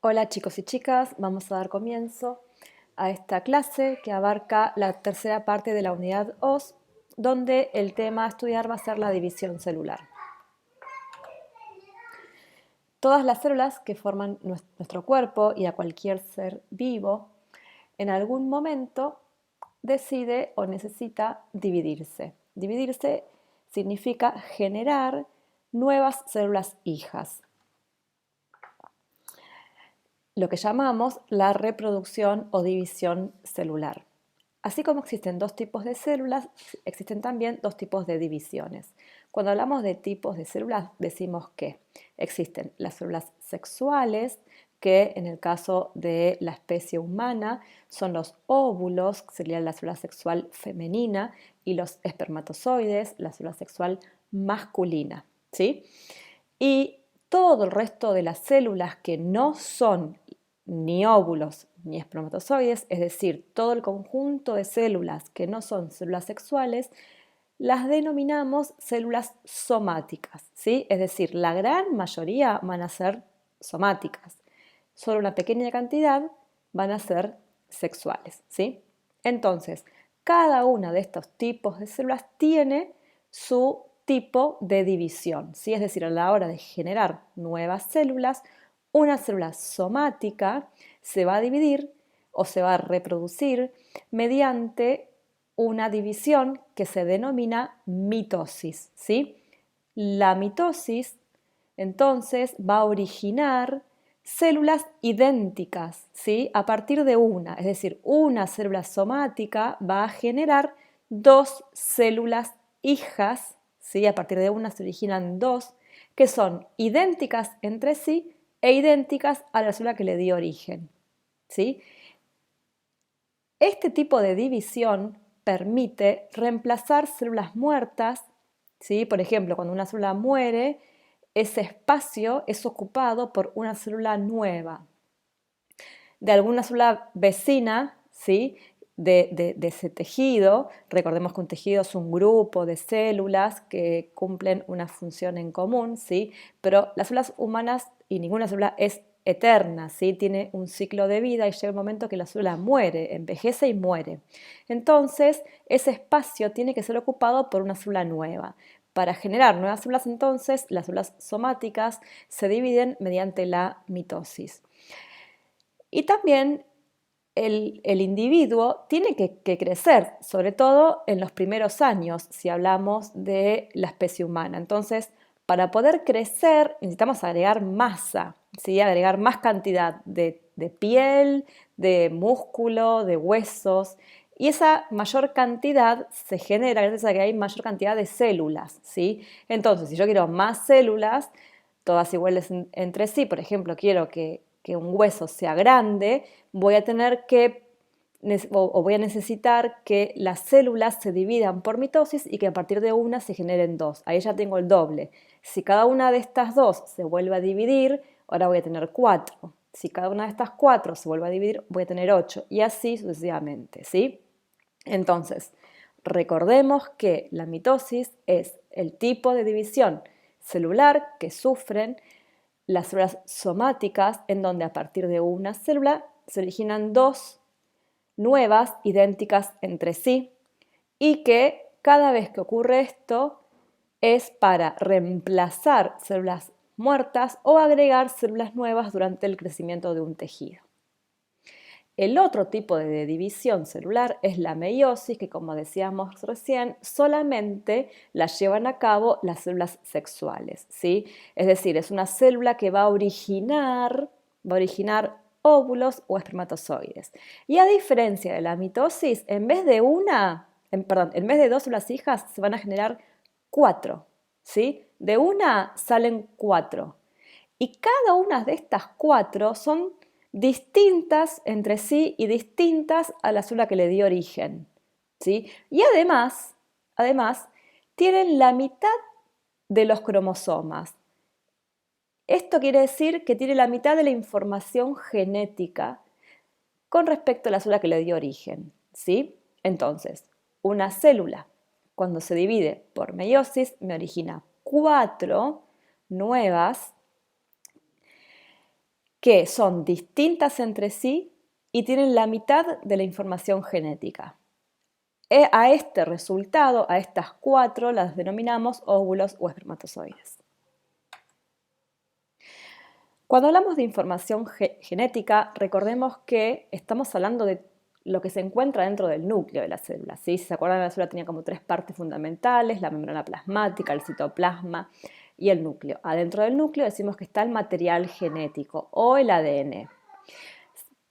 Hola chicos y chicas, vamos a dar comienzo a esta clase que abarca la tercera parte de la unidad OS, donde el tema a estudiar va a ser la división celular. Todas las células que forman nuestro cuerpo y a cualquier ser vivo, en algún momento decide o necesita dividirse. Dividirse significa generar nuevas células hijas, lo que llamamos la reproducción o división celular. Así como existen dos tipos de células, existen también dos tipos de divisiones. Cuando hablamos de tipos de células, decimos que existen las células sexuales, que en el caso de la especie humana son los óvulos, que sería la célula sexual femenina, y los espermatozoides, la célula sexual masculina, ¿sí? Y todo el resto de las células que no son ni óvulos ni espermatozoides, es decir, todo el conjunto de células que no son células sexuales, las denominamos células somáticas, ¿sí? Es decir, la gran mayoría van a ser somáticas, solo una pequeña cantidad van a ser sexuales, ¿sí? Entonces, cada uno de estos tipos de células tiene su tipo de división, ¿sí? Es decir, a la hora de generar nuevas células, una célula somática se va a dividir o se va a reproducir mediante una división que se denomina mitosis, ¿sí? La mitosis entonces va a originar células idénticas, ¿sí? A partir de una, es decir, una célula somática va a generar dos células hijas, ¿sí? A partir de una se originan dos que son idénticas entre sí e idénticas a la célula que le dio origen, ¿sí? Este tipo de división permite reemplazar células muertas, ¿sí? Por ejemplo, cuando una célula muere, ese espacio es ocupado por una célula nueva, de alguna célula vecina, ¿sí? De ese tejido. Recordemos que un tejido es un grupo de células que cumplen una función en común, ¿sí? Pero las células humanas y ninguna célula es eterna, ¿sí? Tiene un ciclo de vida y llega un momento que la célula muere, envejece y muere. Entonces, ese espacio tiene que ser ocupado por una célula nueva. Para generar nuevas células, entonces, las células somáticas se dividen mediante la mitosis. Y también el individuo tiene que crecer, sobre todo en los primeros años, si hablamos de la especie humana. Entonces, para poder crecer necesitamos agregar masa, ¿sí? Agregar más cantidad de piel, de músculo, de huesos. Y esa mayor cantidad se genera gracias a que hay mayor cantidad de células, ¿sí? Entonces, si yo quiero más células, todas iguales entre sí, por ejemplo, quiero que un hueso sea grande, voy a tener que o voy a necesitar que las células se dividan por mitosis y que a partir de una se generen dos. Ahí ya tengo el doble. Si cada una de estas dos se vuelve a dividir, ahora voy a tener cuatro. Si cada una de estas cuatro se vuelve a dividir, voy a tener ocho. Y así sucesivamente, ¿sí? Entonces, recordemos que la mitosis es el tipo de división celular que sufren las células somáticas, en donde a partir de una célula se originan dos nuevas idénticas entre sí y que cada vez que ocurre esto es para reemplazar células muertas o agregar células nuevas durante el crecimiento de un tejido. El otro tipo de división celular es la meiosis, que como decíamos recién, solamente la llevan a cabo las células sexuales, ¿sí? Es decir, es una célula que va a originar óvulos o espermatozoides. Y a diferencia de la mitosis, en vez de dos células hijas, se van a generar cuatro, ¿sí? De una salen cuatro. Y cada una de estas cuatro son distintas entre sí y distintas a la célula que le dio origen, ¿sí? Y además, tienen la mitad de los cromosomas. Esto quiere decir que tiene la mitad de la información genética con respecto a la célula que le dio origen, ¿sí? Entonces, una célula, cuando se divide por meiosis, me origina cuatro nuevas que son distintas entre sí y tienen la mitad de la información genética. A este resultado, a estas 4, las denominamos óvulos o espermatozoides. Cuando hablamos de información genética, recordemos que estamos hablando de lo que se encuentra dentro del núcleo de la célula. ¿Sí? Si se acuerdan, la célula tenía como 3 partes fundamentales: la membrana plasmática, el citoplasma y el núcleo. Adentro del núcleo decimos que está el material genético o el ADN.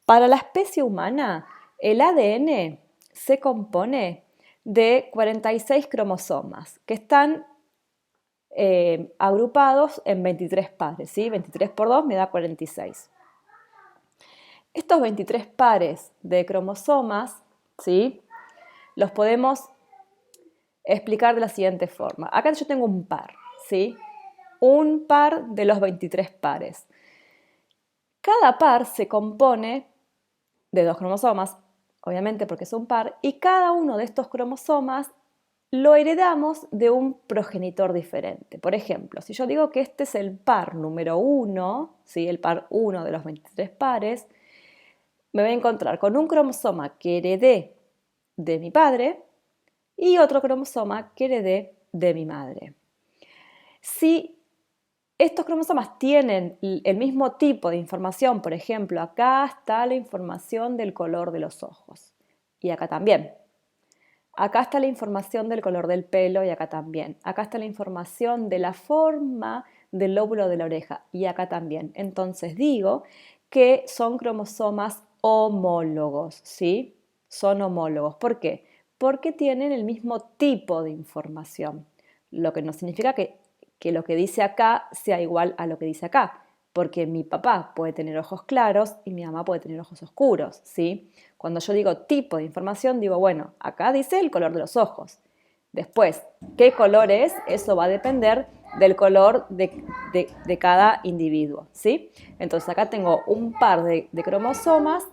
Para la especie humana, el ADN se compone de 46 cromosomas que están agrupados en 23 pares, ¿sí? 23 por 2 me da 46. Estos 23 pares de cromosomas, ¿sí?, los podemos explicar de la siguiente forma. Acá yo tengo un par, ¿sí? Un par de los 23 pares. Cada par se compone de 2 cromosomas, obviamente porque es un par, y cada uno de estos cromosomas lo heredamos de un progenitor diferente. Por ejemplo, si yo digo que este es el par número 1, ¿sí?, el par 1 de los 23 pares, me voy a encontrar con un cromosoma que heredé de mi padre y otro cromosoma que heredé de mi madre. Si estos cromosomas tienen el mismo tipo de información, por ejemplo, acá está la información del color de los ojos y acá también. Acá está la información del color del pelo y acá también. Acá está la información de la forma del lóbulo de la oreja y acá también. Entonces digo que son cromosomas homólogos, ¿sí? Son homólogos. ¿Por qué? Porque tienen el mismo tipo de información, lo que no significa que lo que dice acá sea igual a lo que dice acá, porque mi papá puede tener ojos claros y mi mamá puede tener ojos oscuros, ¿sí? Cuando yo digo tipo de información, digo, bueno, acá dice el color de los ojos. Después, ¿qué color es? Eso va a depender del color de cada individuo, ¿sí? Entonces acá tengo un par de cromosomas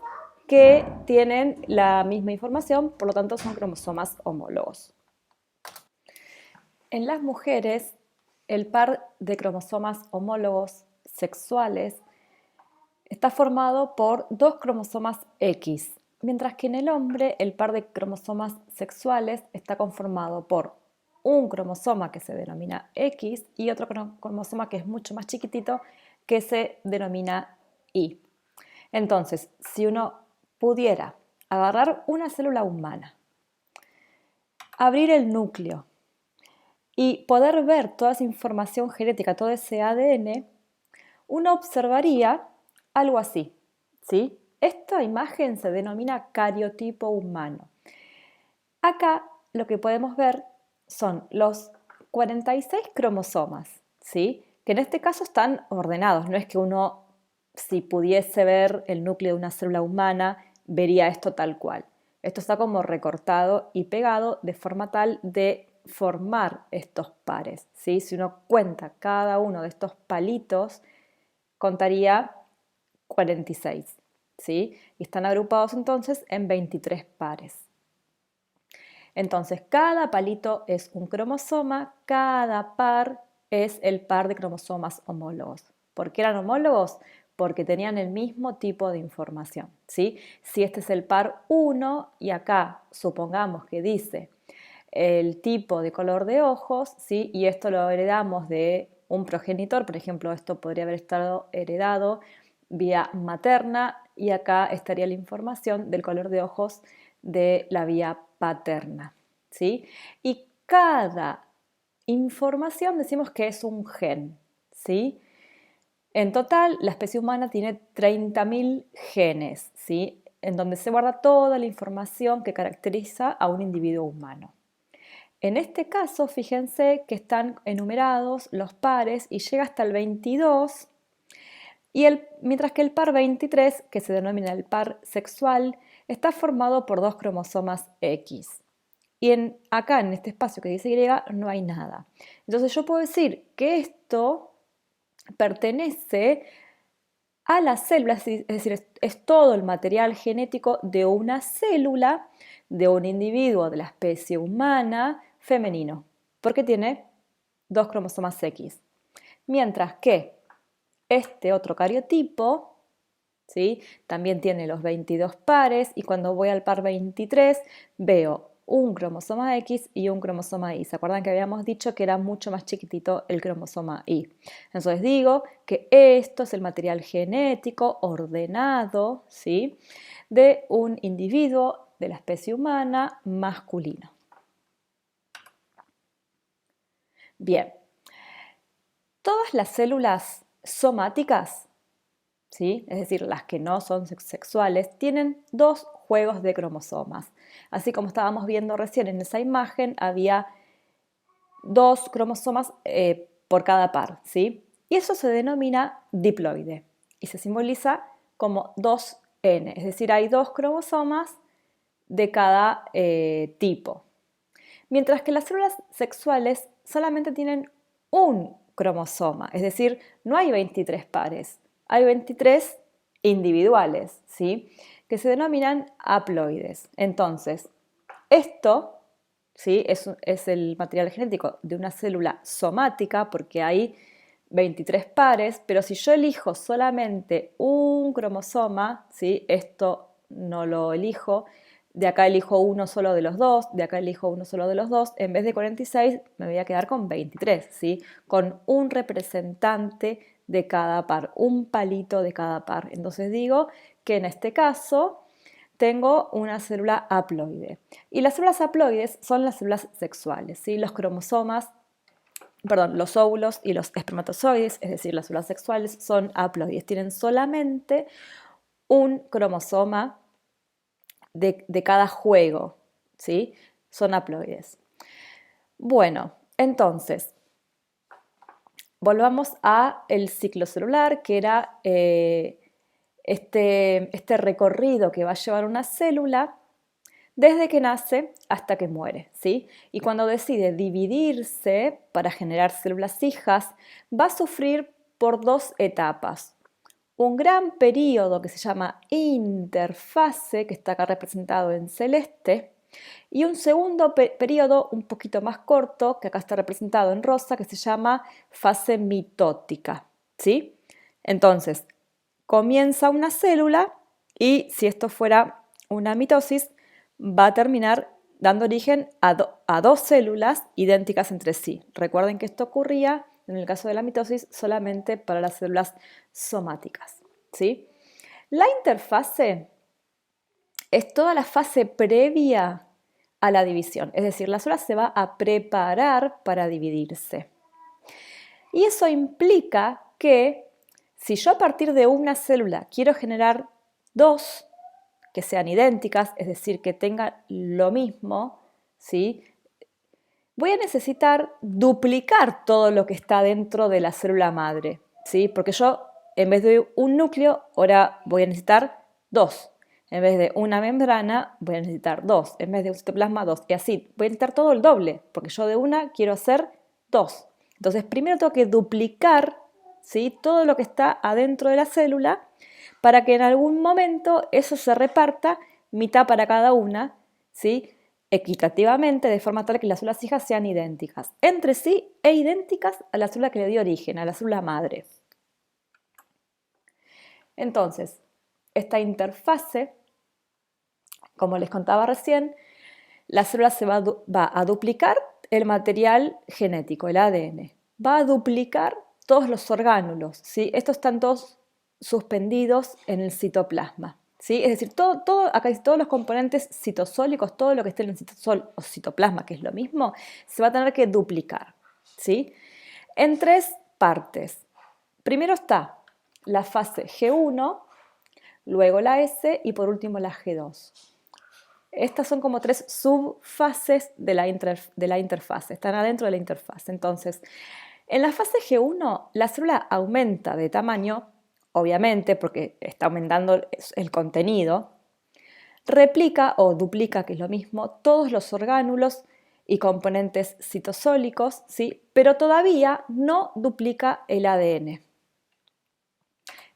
que tienen la misma información, por lo tanto son cromosomas homólogos. En las mujeres, el par de cromosomas homólogos sexuales está formado por 2 cromosomas X, mientras que en el hombre el par de cromosomas sexuales está conformado por un cromosoma que se denomina X y otro cromosoma que es mucho más chiquitito que se denomina Y. Entonces, si uno pudiera agarrar una célula humana, abrir el núcleo y poder ver toda esa información genética, todo ese ADN, uno observaría algo así, ¿sí? Esta imagen se denomina cariotipo humano. Acá lo que podemos ver son los 46 cromosomas, ¿sí?, que en este caso están ordenados. No es que uno, si pudiese ver el núcleo de una célula humana, vería esto tal cual. Esto está como recortado y pegado de forma tal de formar estos pares, ¿sí? Si uno cuenta cada uno de estos palitos, contaría 46, ¿sí? Y están agrupados entonces en 23 pares. Entonces, cada palito es un cromosoma, cada par es el par de cromosomas homólogos. ¿Por qué eran homólogos? Porque tenían el mismo tipo de información, ¿sí? Si este es el par 1 y acá supongamos que dice el tipo de color de ojos, ¿sí?, y esto lo heredamos de un progenitor, por ejemplo, esto podría haber estado heredado vía materna y acá estaría la información del color de ojos de la vía paterna, ¿sí? Y cada información decimos que es un gen, ¿sí? En total, la especie humana tiene 30.000 genes, ¿sí?, en donde se guarda toda la información que caracteriza a un individuo humano. En este caso, fíjense que están enumerados los pares y llega hasta el 22, mientras que el par 23, que se denomina el par sexual, está formado por 2 cromosomas X. Y acá, en este espacio que dice Y, no hay nada. Entonces yo puedo decir que esto pertenece a la célula, es decir, es todo el material genético de una célula, de un individuo de la especie humana femenino, porque tiene 2 cromosomas X. Mientras que este otro cariotipo ¿sí? También tiene los 22 pares y cuando voy al par 23 veo un cromosoma X y un cromosoma Y. ¿Se acuerdan que habíamos dicho que era mucho más chiquitito el cromosoma Y? Entonces digo que esto es el material genético ordenado, ¿sí?, de un individuo de la especie humana masculino. Bien, todas las células somáticas, ¿sí?, es decir, las que no son sexuales, tienen dos juegos de cromosomas. Así como estábamos viendo recién en esa imagen, había dos cromosomas por cada par, ¿sí? Y eso se denomina diploide y se simboliza como 2N, es decir, hay dos cromosomas de cada tipo. Mientras que las células sexuales solamente tienen un cromosoma, es decir, no hay 23 pares, hay 23 individuales, ¿sí?, que se denominan haploides. Entonces, esto, ¿sí?, es el material genético de una célula somática porque hay 23 pares, pero si yo elijo solamente un cromosoma, ¿sí?, esto no lo elijo, de acá elijo uno solo de los dos, de acá elijo uno solo de los dos, en vez de 46 me voy a quedar con 23, ¿sí?, con un representante de cada par, un palito de cada par. Entonces digo que en este caso tengo una célula haploide. Y las células haploides son las células sexuales, ¿sí? Los óvulos y los espermatozoides, es decir, las células sexuales, son haploides. Tienen solamente un cromosoma de cada juego, ¿sí? Son haploides. Bueno, entonces, volvamos al ciclo celular, que era este recorrido que va a llevar una célula desde que nace hasta que muere, ¿sí? Y cuando decide dividirse para generar células hijas, va a sufrir por dos etapas. Un gran periodo que se llama interfase, que está acá representado en celeste, y un segundo periodo un poquito más corto, que acá está representado en rosa, que se llama fase mitótica, ¿sí? Entonces, comienza una célula y si esto fuera una mitosis, va a terminar dando origen a dos células idénticas entre sí. Recuerden que esto ocurría, en el caso de la mitosis, solamente para las células somáticas, ¿sí? La interfase es toda la fase previa a la división, es decir, la célula se va a preparar para dividirse. Y eso implica que si yo a partir de una célula quiero generar dos que sean idénticas, es decir, que tengan lo mismo, ¿sí?, voy a necesitar duplicar todo lo que está dentro de la célula madre, ¿sí?, porque yo en vez de un núcleo ahora voy a necesitar dos. En vez de una membrana voy a necesitar dos. En vez de un citoplasma, dos. Y así, voy a necesitar todo el doble, porque yo de una quiero hacer dos. Entonces, primero tengo que duplicar, ¿sí?, todo lo que está adentro de la célula para que en algún momento eso se reparta mitad para cada una, ¿sí?, equitativamente, de forma tal que las células hijas sean idénticas entre sí e idénticas a la célula que le dio origen, a la célula madre. Entonces, esta interfase, como les contaba recién, la célula va a duplicar el material genético, el ADN. Va a duplicar todos los orgánulos, ¿sí? Estos están todos suspendidos en el citoplasma, ¿sí? Es decir, acá todos los componentes citosólicos, todo lo que esté en el citosol o citoplasma, que es lo mismo, se va a tener que duplicar, ¿sí?, en tres partes. Primero está la fase G1, luego la S y por último la G2. Estas son como tres subfases de la interfase, están adentro de la interfase. Entonces, en la fase G1, la célula aumenta de tamaño, obviamente, porque está aumentando el contenido, replica o duplica, que es lo mismo, todos los orgánulos y componentes citosólicos, ¿sí?, pero todavía no duplica el ADN.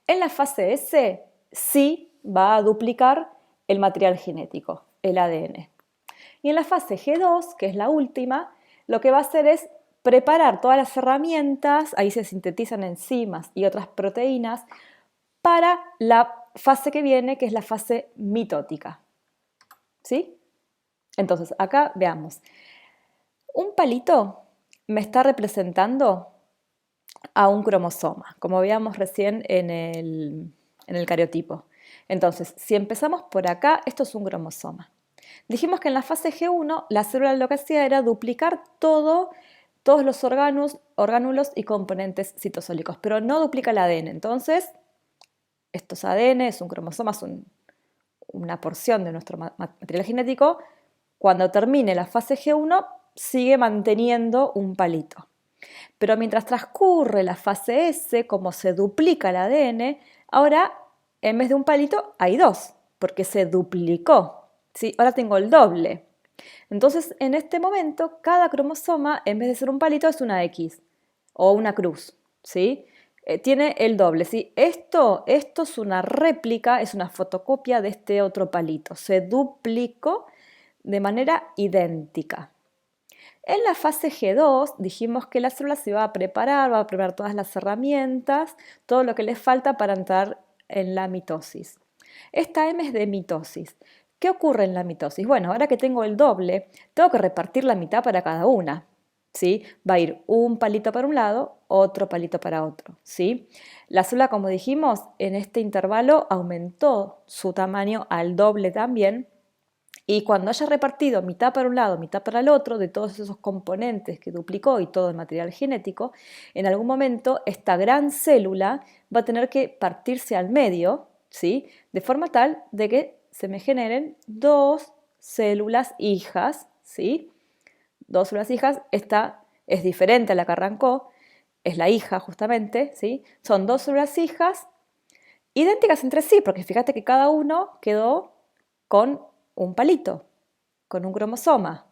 En la fase S sí va a duplicar el material genético, el ADN. Y en la fase G2, que es la última, lo que va a hacer es preparar todas las herramientas, ahí se sintetizan enzimas y otras proteínas, para la fase que viene, que es la fase mitótica. ¿Sí? Entonces, acá veamos. Un palito me está representando a un cromosoma, como veíamos recién en el cariotipo. Entonces, si empezamos por acá, esto es un cromosoma. Dijimos que en la fase G1 la célula lo que hacía era duplicar todos los orgánulos y componentes citosólicos, pero no duplica el ADN. Entonces, esto es ADN, es un cromosoma, es una porción de nuestro material genético. Cuando termine la fase G1, sigue manteniendo un palito. Pero mientras transcurre la fase S, como se duplica el ADN, ahora en vez de un palito hay dos, porque se duplicó. ¿Sí? Ahora tengo el doble. Entonces, en este momento, cada cromosoma, en vez de ser un palito, es una X o una cruz. ¿Sí? Tiene el doble. ¿Sí? Esto es una réplica, es una fotocopia de este otro palito. Se duplicó de manera idéntica. En la fase G2 dijimos que la célula se va a preparar todas las herramientas, todo lo que le falta para entrar en la mitosis. Esta M es de mitosis. ¿Qué ocurre en la mitosis? Bueno, ahora que tengo el doble, tengo que repartir la mitad para cada una. ¿Sí? Va a ir un palito para un lado, otro palito para otro. ¿Sí? La célula, como dijimos, en este intervalo aumentó su tamaño al doble también. Y cuando haya repartido mitad para un lado, mitad para el otro, de todos esos componentes que duplicó y todo el material genético, en algún momento esta gran célula va a tener que partirse al medio, ¿sí? De forma tal de que se me generen dos células hijas, ¿sí? Dos células hijas, esta es diferente a la que arrancó, es la hija justamente, ¿sí? Son dos células hijas idénticas entre sí, porque fíjate que cada uno quedó con un palito, con un cromosoma,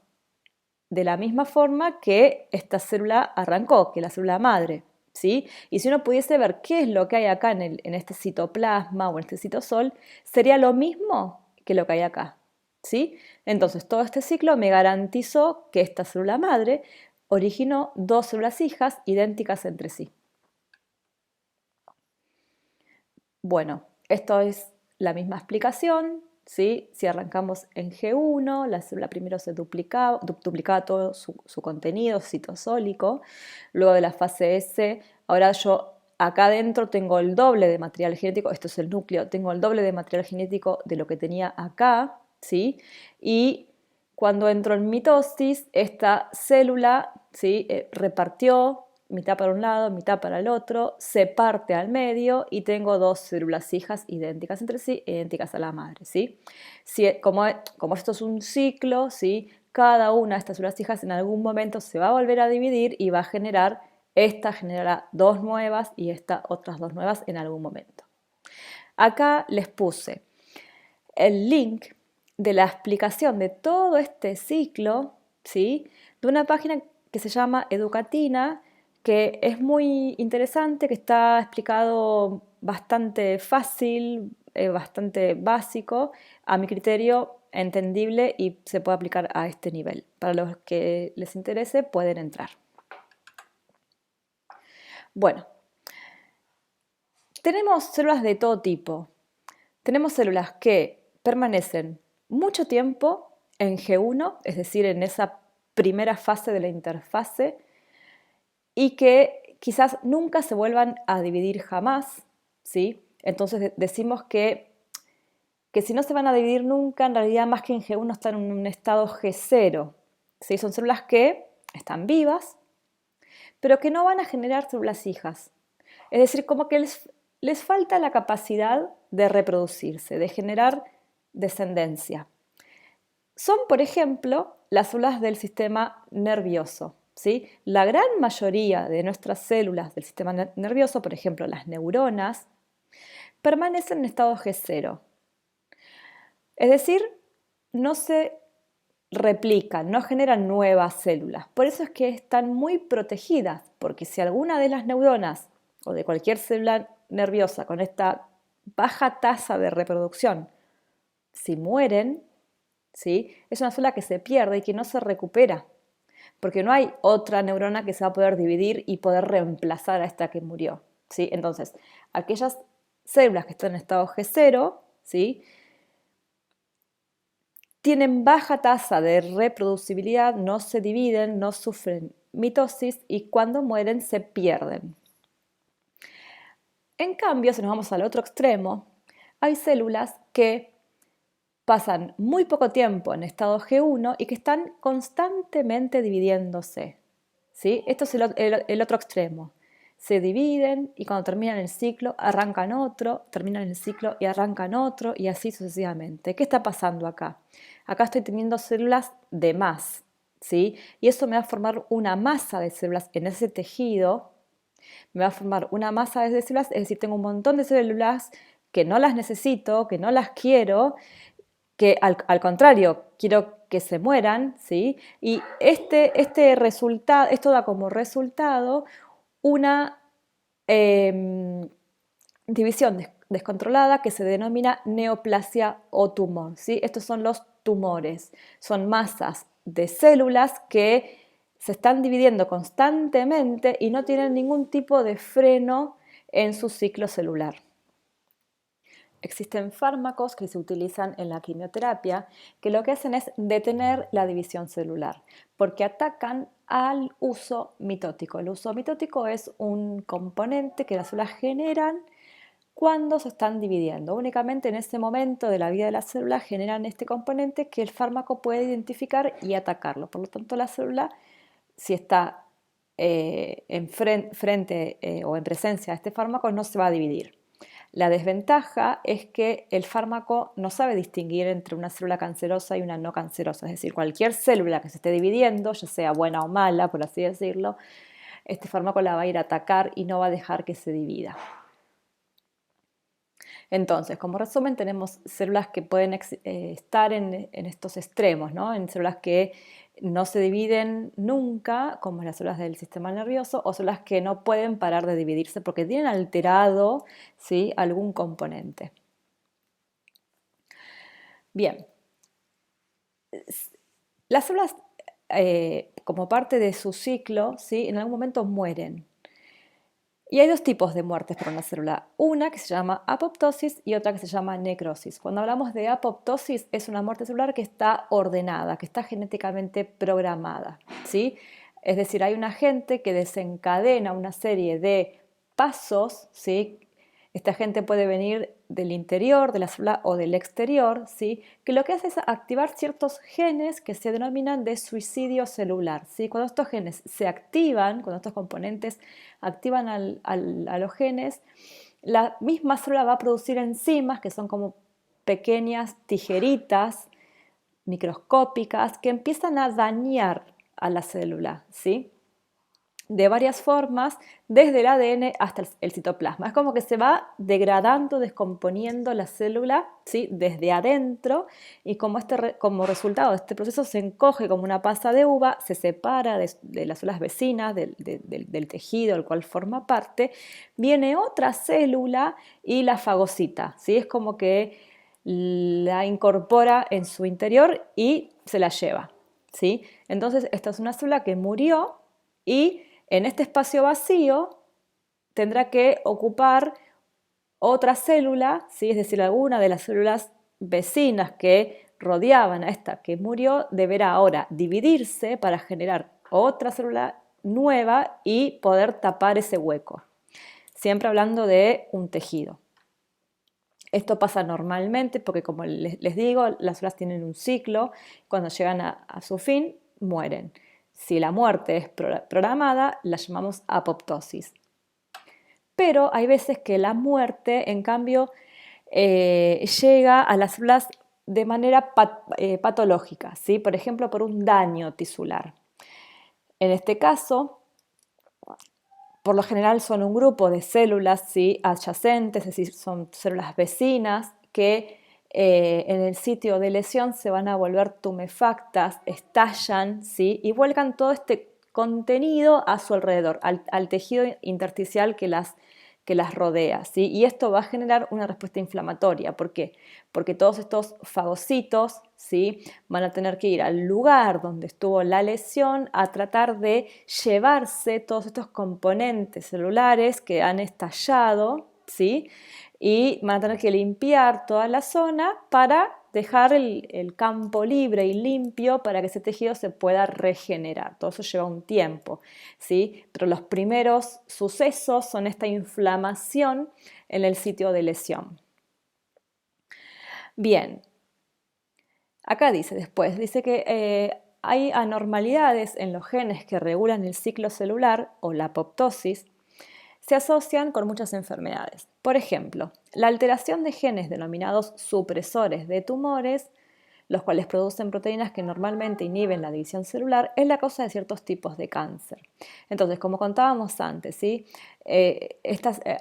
de la misma forma que esta célula arrancó, que la célula madre. ¿Sí? Y si uno pudiese ver qué es lo que hay acá en este citoplasma o en este citosol, sería lo mismo que lo que hay acá. ¿Sí? Entonces, todo este ciclo me garantizó que esta célula madre originó dos células hijas idénticas entre sí. Bueno, esto es la misma explicación. ¿Sí? Si arrancamos en G1, la célula primero se duplicaba todo su contenido citosólico. Luego de la fase S, ahora yo acá adentro tengo el doble de material genético, esto es el núcleo, tengo el doble de material genético de lo que tenía acá. ¿Sí? Y cuando entro en mitosis, esta célula, ¿sí? Repartió mitad para un lado, mitad para el otro, se parte al medio y tengo dos células hijas idénticas entre sí, idénticas a la madre. ¿Sí? Como esto es un ciclo, ¿sí? Cada una de estas células hijas en algún momento se va a volver a dividir y va a generar, esta generará dos nuevas y esta otras dos nuevas en algún momento. Acá les puse el link de la explicación de todo este ciclo, ¿sí? De una página que se llama Educatina, que es muy interesante, que está explicado bastante fácil, bastante básico, a mi criterio entendible y se puede aplicar a este nivel. Para los que les interese pueden entrar. Bueno, tenemos células de todo tipo. Tenemos células que permanecen mucho tiempo en G1, es decir, en esa primera fase de la interfase, y que quizás nunca se vuelvan a dividir jamás, ¿sí? Entonces decimos que si no se van a dividir nunca, en realidad más que en G1 están en un estado G0, ¿sí? Son células que están vivas, pero que no van a generar células hijas. Es decir, como que les falta la capacidad de reproducirse, de generar descendencia. Son, por ejemplo, las células del sistema nervioso. ¿Sí? La gran mayoría de nuestras células del sistema nervioso, por ejemplo las neuronas, permanecen en estado G0. Es decir, no se replican, no generan nuevas células. Por eso es que están muy protegidas, porque si alguna de las neuronas o de cualquier célula nerviosa con esta baja tasa de reproducción, si mueren, ¿sí? Es una célula que se pierde y que no se recupera, porque no hay otra neurona que se va a poder dividir y poder reemplazar a esta que murió. ¿Sí? Entonces, aquellas células que están en estado G0, ¿sí? Tienen baja tasa de reproducibilidad, no se dividen, no sufren mitosis y cuando mueren se pierden. En cambio, si nos vamos al otro extremo, hay células que pasan muy poco tiempo en estado G1 y que están constantemente dividiéndose, ¿sí? Esto es el otro extremo. Se dividen y cuando terminan el ciclo arrancan otro, terminan el ciclo y arrancan otro y así sucesivamente. ¿Qué está pasando acá? Acá estoy teniendo células de más, ¿sí? Y eso me va a formar una masa de células en ese tejido, me va a formar una masa de células, es decir, tengo un montón de células que no las necesito, que no las quiero, que al contrario, quiero que se mueran, ¿sí? Y este resultado, esto da como resultado una división descontrolada que se denomina neoplasia o tumor, ¿sí? Estos son los tumores, son masas de células que se están dividiendo constantemente y no tienen ningún tipo de freno en su ciclo celular. Existen fármacos que se utilizan en la quimioterapia que lo que hacen es detener la división celular porque atacan al uso mitótico. El uso mitótico es un componente que las células generan cuando se están dividiendo. Únicamente en ese momento de la vida de la célula generan este componente que el fármaco puede identificar y atacarlo. Por lo tanto, la célula, si está frente o en presencia de este fármaco, no se va a dividir. La desventaja es que el fármaco no sabe distinguir entre una célula cancerosa y una no cancerosa, es decir, cualquier célula que se esté dividiendo, ya sea buena o mala, por así decirlo, este fármaco la va a ir a atacar y no va a dejar que se divida. Entonces, como resumen, tenemos células que pueden estar en estos extremos, ¿no? En células que no se dividen nunca, como las células del sistema nervioso, o células que no pueden parar de dividirse porque tienen alterado, ¿sí?, algún componente. Bien, las células, como parte de su ciclo, ¿sí?, en algún momento mueren. Y hay dos tipos de muertes por una célula, una que se llama apoptosis y otra que se llama necrosis. Cuando hablamos de apoptosis es una muerte celular que está ordenada, que está genéticamente programada, ¿sí? Es decir, hay un agente que desencadena una serie de pasos, ¿sí? Este agente puede venir del interior de la célula o del exterior, ¿sí?, que lo que hace es activar ciertos genes que se denominan de suicidio celular, ¿sí? Cuando estos genes se activan, cuando estos componentes activan a los genes, la misma célula va a producir enzimas que son como pequeñas tijeritas microscópicas que empiezan a dañar a la célula, ¿sí?, de varias formas, desde el ADN hasta el citoplasma. Es como que se va degradando, descomponiendo la célula, ¿sí?, desde adentro, y como resultado de este proceso se encoge como una pasa de uva, se separa de las células vecinas, del tejido del cual forma parte, viene otra célula y la fagocita, ¿sí? Es como que la incorpora en su interior y se la lleva, ¿sí? Entonces, esta es una célula que murió y en este espacio vacío tendrá que ocupar otra célula, ¿sí?, es decir, alguna de las células vecinas que rodeaban a esta que murió deberá ahora dividirse para generar otra célula nueva y poder tapar ese hueco. Siempre hablando de un tejido. Esto pasa normalmente porque, como les digo, las células tienen un ciclo, cuando llegan a su fin, mueren. Si la muerte es programada, la llamamos apoptosis. Pero hay veces que la muerte, en cambio, llega a las células de manera patológica, ¿sí? Por ejemplo, por un daño tisular. En este caso, por lo general son un grupo de células, ¿sí?, adyacentes, es decir, son células vecinas que en el sitio de lesión se van a volver tumefactas, estallan, ¿sí?, y vuelcan todo este contenido a su alrededor, al tejido intersticial que las rodea, ¿sí? Y esto va a generar una respuesta inflamatoria. ¿Por qué? Porque todos estos fagocitos, ¿sí?, van a tener que ir al lugar donde estuvo la lesión a tratar de llevarse todos estos componentes celulares que han estallado, ¿sí?, y van a tener que limpiar toda la zona para dejar el campo libre y limpio para que ese tejido se pueda regenerar. Todo eso lleva un tiempo, ¿sí? Pero los primeros sucesos son esta inflamación en el sitio de lesión. Bien, acá dice que hay anormalidades en los genes que regulan el ciclo celular o la apoptosis, se asocian con muchas enfermedades. Por ejemplo, la alteración de genes denominados supresores de tumores, los cuales producen proteínas que normalmente inhiben la división celular, es la causa de ciertos tipos de cáncer. Entonces, como contábamos antes, ¿sí?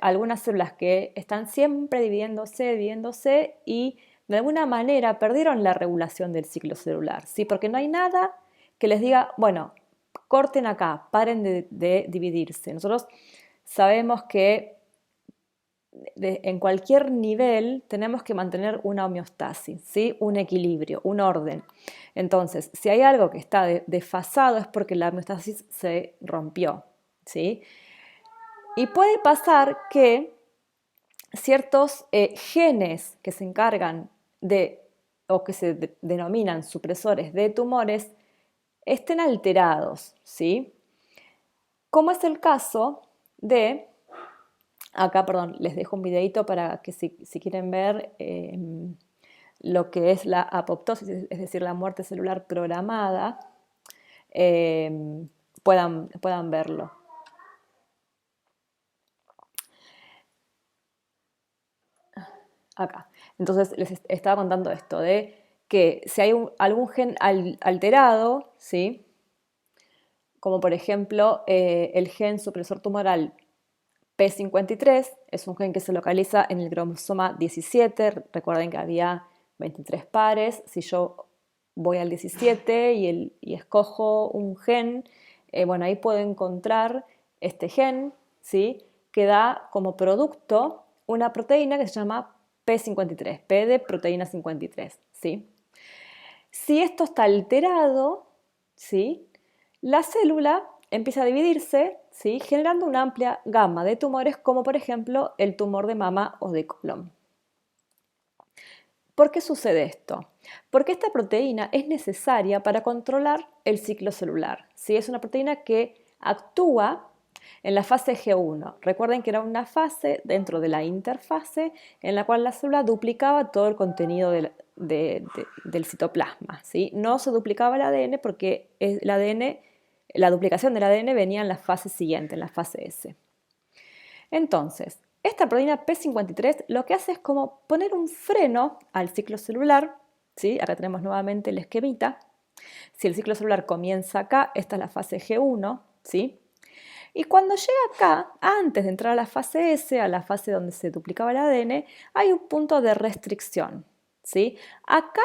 Algunas células que están siempre dividiéndose y de alguna manera perdieron la regulación del ciclo celular, ¿sí? Porque no hay nada que les diga, bueno, corten acá, paren de dividirse. Nosotros sabemos que en cualquier nivel tenemos que mantener una homeostasis, ¿sí? Un equilibrio, un orden. Entonces, si hay algo que está desfasado es porque la homeostasis se rompió, ¿sí? Y puede pasar que ciertos genes que se encargan o que se denominan supresores de tumores estén alterados, ¿sí? Como es el caso de... Acá, perdón, les dejo un videito para que si quieren ver lo que es la apoptosis, es decir, la muerte celular programada, puedan verlo. Acá. Entonces les estaba contando esto de que si hay algún gen alterado, ¿sí? Como por ejemplo el gen supresor tumoral P53, es un gen que se localiza en el cromosoma 17, recuerden que había 23 pares, si yo voy al 17 y escojo un gen, bueno, ahí puedo encontrar este gen, ¿sí? Que da como producto una proteína que se llama P53, P de proteína 53, ¿sí? Si esto está alterado, ¿sí? La célula empieza a dividirse, ¿sí? Generando una amplia gama de tumores como por ejemplo el tumor de mama o de colon. ¿Por qué sucede esto? Porque esta proteína es necesaria para controlar el ciclo celular, ¿sí? Es una proteína que actúa en la fase G1. Recuerden que era una fase dentro de la interfase en la cual la célula duplicaba todo el contenido del citoplasma, ¿sí? No se duplicaba el ADN porque la duplicación del ADN venía en la fase siguiente, en la fase S. Entonces, esta proteína P53 lo que hace es como poner un freno al ciclo celular, ¿sí? Acá tenemos nuevamente el esquemita. Si el ciclo celular comienza acá, esta es la fase G1, ¿sí? Y cuando llega acá, antes de entrar a la fase S, a la fase donde se duplicaba el ADN, hay un punto de restricción, ¿sí? Acá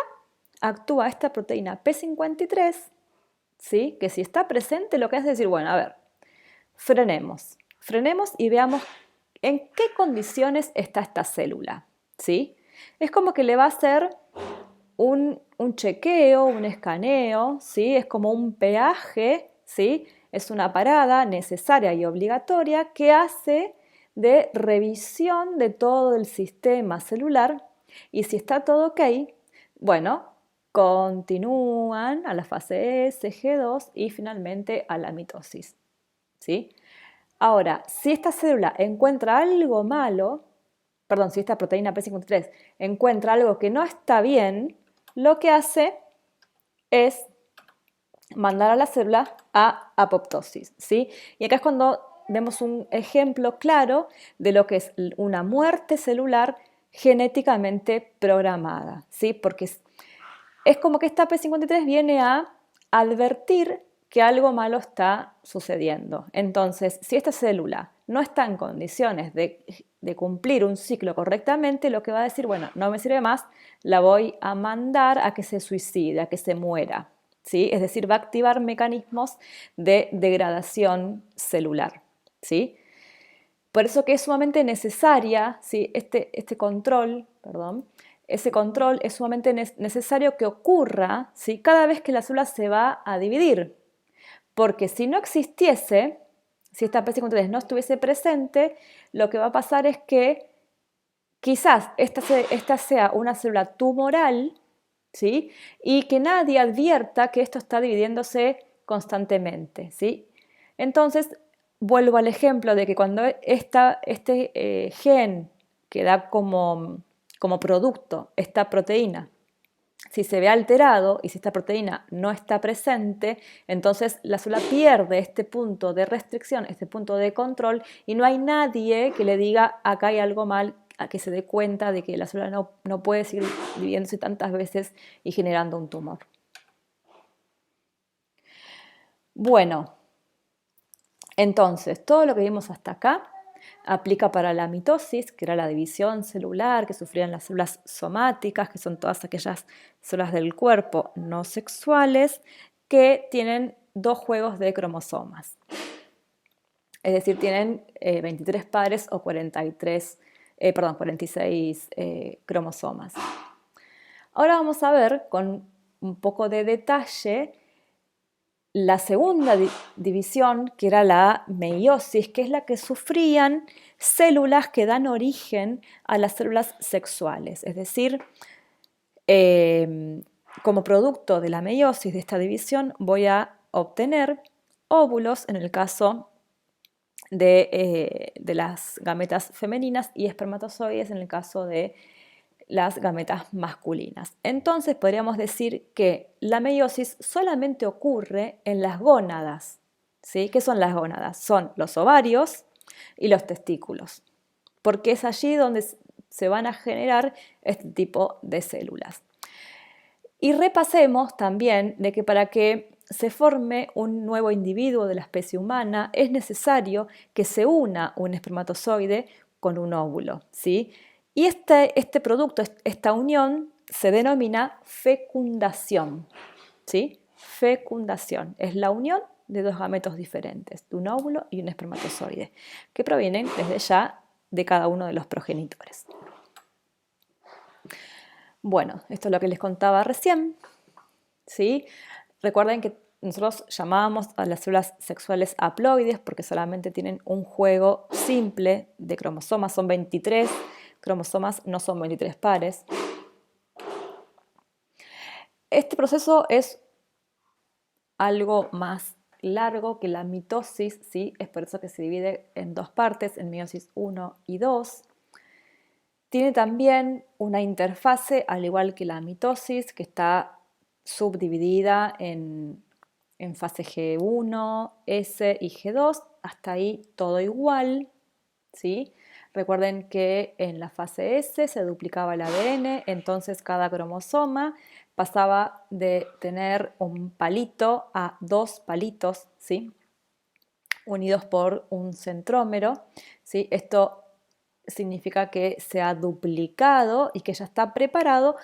actúa esta proteína P53, ¿sí? Que si está presente lo que hace es decir, bueno, a ver, frenemos y veamos en qué condiciones está esta célula, ¿sí? Es como que le va a hacer un chequeo, un escaneo, ¿sí? Es como un peaje, ¿sí? Es una parada necesaria y obligatoria que hace de revisión de todo el sistema celular y si está todo ok, bueno, continúan a la fase S, G2 y finalmente a la mitosis, ¿sí? Ahora, si esta célula encuentra algo malo, perdón, si esta proteína P53 encuentra algo que no está bien, lo que hace es mandar a la célula a apoptosis, ¿sí? Y acá es cuando vemos un ejemplo claro de lo que es una muerte celular genéticamente programada, ¿sí? Porque es como que esta P53 viene a advertir que algo malo está sucediendo. Entonces, si esta célula no está en condiciones de cumplir un ciclo correctamente, lo que va a decir, bueno, no me sirve más, la voy a mandar a que se suicide, a que se muera, ¿sí? Es decir, va a activar mecanismos de degradación celular, ¿sí? Por eso que es sumamente necesaria, ¿sí? este control, perdón, ese control es sumamente necesario que ocurra, ¿sí? Cada vez que la célula se va a dividir. Porque si no existiese, si esta P53 no estuviese presente, lo que va a pasar es que Quizás esta sea una célula tumoral, ¿sí? Y que nadie advierta que esto está dividiéndose constantemente, ¿sí? Entonces, vuelvo al ejemplo de que cuando este gen que da como producto esta proteína, si se ve alterado y si esta proteína no está presente, entonces la célula pierde este punto de restricción, este punto de control, y no hay nadie que le diga acá hay algo mal, a que se dé cuenta de que la célula no puede seguir dividiéndose tantas veces y generando un tumor. Bueno, entonces todo lo que vimos hasta acá aplica para la mitosis, que era la división celular que sufrían las células somáticas, que son todas aquellas células del cuerpo no sexuales que tienen dos juegos de cromosomas. Es decir, tienen 23 pares o 46 cromosomas. Ahora vamos a ver con un poco de detalle la segunda división, que era la meiosis, que es la que sufrían células que dan origen a las células sexuales. Es decir, como producto de la meiosis, de esta división, voy a obtener óvulos en el caso de las gametas femeninas y espermatozoides en el caso de las gametas masculinas. Entonces podríamos decir que la meiosis solamente ocurre en las gónadas. ¿Sí? ¿Qué son las gónadas? Son los ovarios y los testículos, porque es allí donde se van a generar este tipo de células. Y repasemos también de que para que se forme un nuevo individuo de la especie humana es necesario que se una un espermatozoide con un óvulo, ¿sí? Y este producto, esta unión, se denomina fecundación, ¿sí? Fecundación es la unión de dos gametos diferentes, de un óvulo y un espermatozoide, que provienen desde ya de cada uno de los progenitores. Bueno, esto es lo que les contaba recién, ¿sí? Recuerden que nosotros llamábamos a las células sexuales haploides porque solamente tienen un juego simple de cromosomas, son 23 cromosomas, no son 23 pares. Este proceso es algo más largo que la mitosis, ¿sí? Es por eso que se divide en dos partes, en meiosis 1 y 2. Tiene también una interfase, al igual que la mitosis, que está subdividida en fase G1, S y G2, hasta ahí todo igual, ¿sí? Recuerden que en la fase S se duplicaba el ADN, entonces cada cromosoma pasaba de tener un palito a dos palitos, ¿sí? Unidos por un centrómero, ¿sí? Esto significa que se ha duplicado y que ya está preparado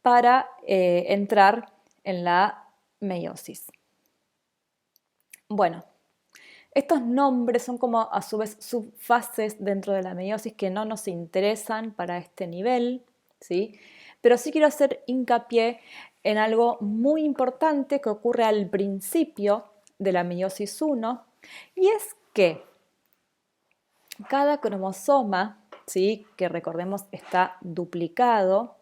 para entrar en la meiosis. Bueno, estos nombres son como a su vez subfases dentro de la meiosis que no nos interesan para este nivel, ¿sí? Pero sí quiero hacer hincapié en algo muy importante que ocurre al principio de la meiosis 1, y es que cada cromosoma, ¿sí? Que recordemos está duplicado,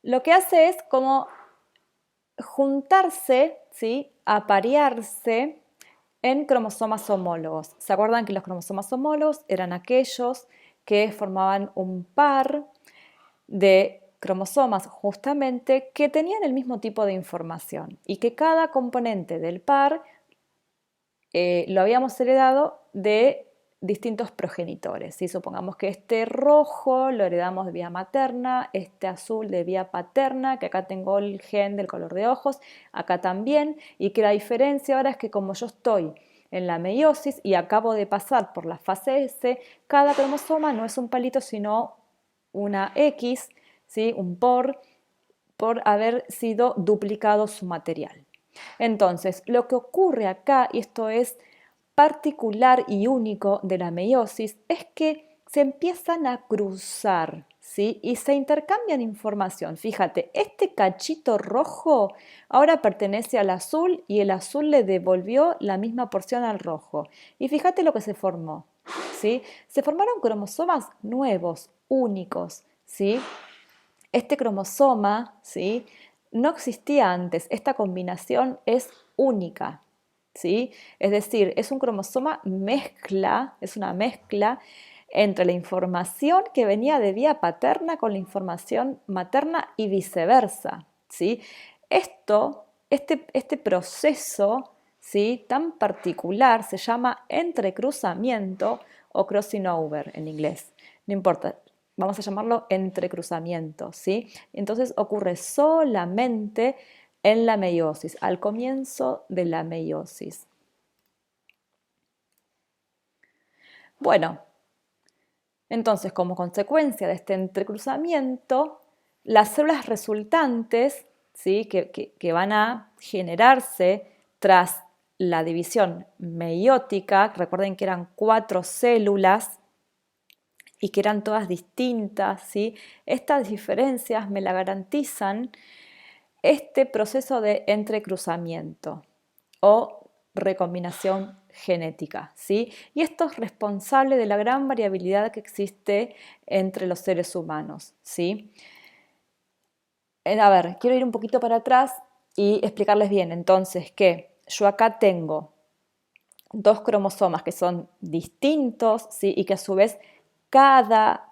lo que hace es como juntarse, ¿sí? Aparearse en cromosomas homólogos. ¿Se acuerdan que los cromosomas homólogos eran aquellos que formaban un par de cromosomas justamente que tenían el mismo tipo de información y que cada componente del par lo habíamos heredado de distintos progenitores? ¿Sí? Supongamos que este rojo lo heredamos de vía materna, este azul de vía paterna, que acá tengo el gen del color de ojos, acá también, y que la diferencia ahora es que como yo estoy en la meiosis y acabo de pasar por la fase S, cada cromosoma no es un palito sino una X, ¿sí? Un por haber sido duplicado su material. Entonces, lo que ocurre acá, y esto es particular y único de la meiosis, es que se empiezan a cruzar, ¿sí? Y se intercambian información. Fíjate, este cachito rojo ahora pertenece al azul y el azul le devolvió la misma porción al rojo. Y fíjate lo que se formó, ¿sí? Se formaron cromosomas nuevos, únicos, ¿sí? Este cromosoma, ¿sí? No existía antes, esta combinación es única, ¿sí? Es decir, es un cromosoma mezcla, es una mezcla entre la información que venía de vía paterna con la información materna y viceversa, ¿sí? Este proceso, ¿sí? Tan particular se llama entrecruzamiento o crossing over en inglés. No importa, vamos a llamarlo entrecruzamiento, ¿sí? Entonces ocurre solamente en la meiosis, al comienzo de la meiosis. Bueno, entonces como consecuencia de este entrecruzamiento, las células resultantes, ¿sí? que van a generarse tras la división meiótica, recuerden que eran 4 células, y que eran todas distintas, ¿sí? Estas diferencias me la garantizan este proceso de entrecruzamiento o recombinación genética, ¿sí? Y esto es responsable de la gran variabilidad que existe entre los seres humanos, ¿sí? A ver, quiero ir un poquito para atrás y explicarles bien. Entonces, que yo acá tengo 2 cromosomas que son distintos, ¿sí? Y que a su vez cada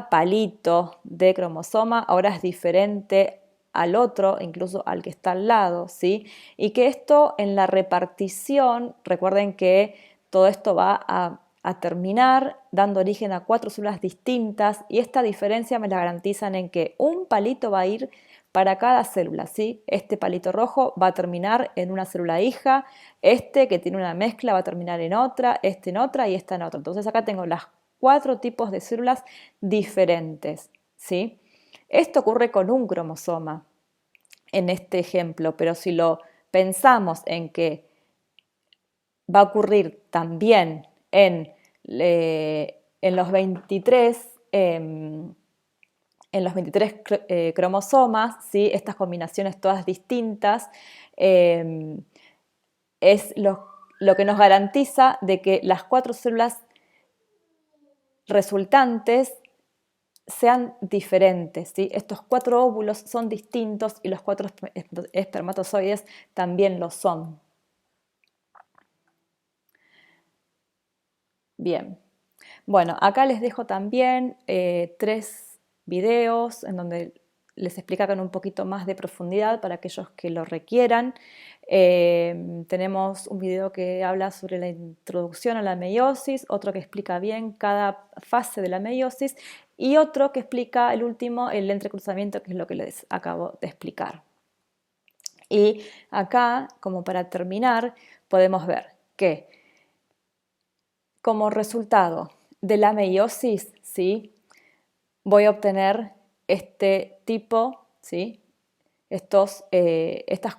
palito de cromosoma ahora es diferente al otro, incluso al que está al lado, ¿sí? Y que esto en la repartición, recuerden que todo esto va a terminar dando origen a 4 células distintas y esta diferencia me la garantizan en que un palito va a ir para cada célula, ¿sí? Este palito rojo va a terminar en una célula hija, este que tiene una mezcla va a terminar en otra, este en otra y esta en otra. Entonces acá tengo las 4 tipos de células diferentes, ¿sí? Esto ocurre con un cromosoma en este ejemplo, pero si lo pensamos en que va a ocurrir también en los 23 cromosomas, ¿sí? Estas combinaciones todas distintas, es lo que nos garantiza de que las 4 células resultantes sean diferentes, ¿sí? Estos 4 óvulos son distintos y los 4 espermatozoides también lo son. Bien, bueno, acá les dejo también 3 videos en donde les explica con un poquito más de profundidad para aquellos que lo requieran. Tenemos un video que habla sobre la introducción a la meiosis, otro que explica bien cada fase de la meiosis y otro que explica el último, el entrecruzamiento, que es lo que les acabo de explicar. Y acá, como para terminar, podemos ver que como resultado de la meiosis, ¿sí? Voy a obtener este tipo, ¿sí? Estas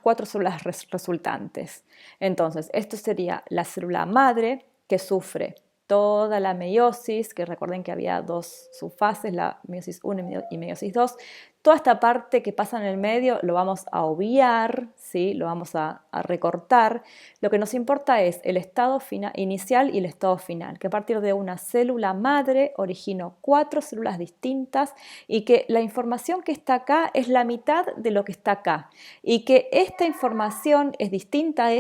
4 células resultantes. Entonces, esto sería la célula madre que sufre toda la meiosis, que recuerden que había 2 subfases, la meiosis 1 y meiosis 2. Toda esta parte que pasa en el medio lo vamos a obviar, ¿sí? Lo vamos a recortar. Lo que nos importa es el estado inicial y el estado final, que a partir de una célula madre originó 4 células distintas y que la información que está acá es la mitad de lo que está acá y que esta información es distinta a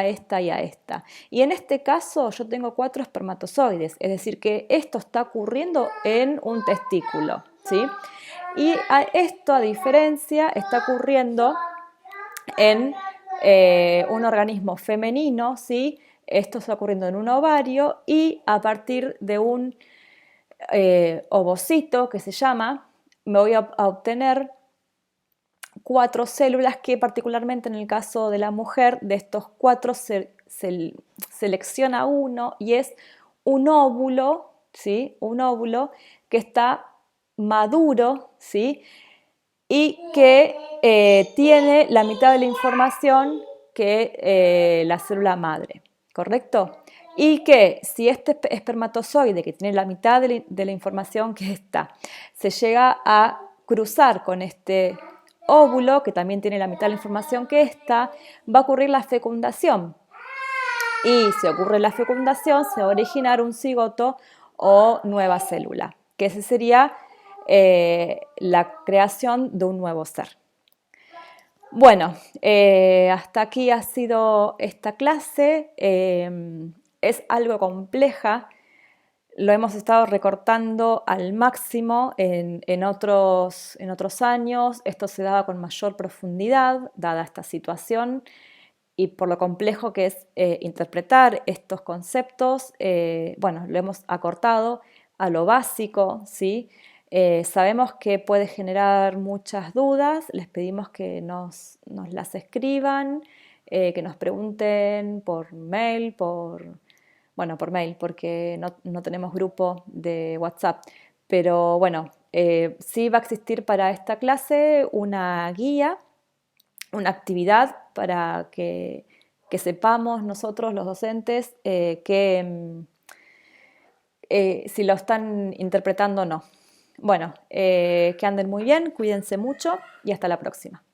esta y a esta. Y en este caso yo tengo 4 espermatozoides, es decir, que esto está ocurriendo en un testículo, ¿sí? Y esto, a diferencia, está ocurriendo en un organismo femenino, ¿sí? Esto está ocurriendo en un ovario y a partir de un ovocito que se llama, me voy a obtener 4 células que particularmente en el caso de la mujer, de estos 4 se selecciona uno y es un óvulo, ¿sí? Un óvulo que está maduro, ¿sí? Y que tiene la mitad de la información que la célula madre, ¿correcto? Y que si este espermatozoide, que tiene la mitad de la información que está, se llega a cruzar con este óvulo, que también tiene la mitad de la información que esta, va a ocurrir la fecundación. Y si ocurre la fecundación, se va a originar un cigoto o nueva célula, que ese sería la creación de un nuevo ser. Bueno, hasta aquí ha sido esta clase. Es algo compleja, lo hemos estado recortando al máximo en otros años. Esto se daba con mayor profundidad, dada esta situación, y por lo complejo que es interpretar estos conceptos, bueno, lo hemos acortado a lo básico, ¿sí? Sabemos que puede generar muchas dudas, les pedimos que nos las escriban, que nos pregunten por mail, bueno, por mail, porque no tenemos grupo de WhatsApp. Pero bueno, sí va a existir para esta clase una guía, una actividad para que sepamos nosotros, los docentes, si lo están interpretando o no. Bueno, que anden muy bien, cuídense mucho y hasta la próxima.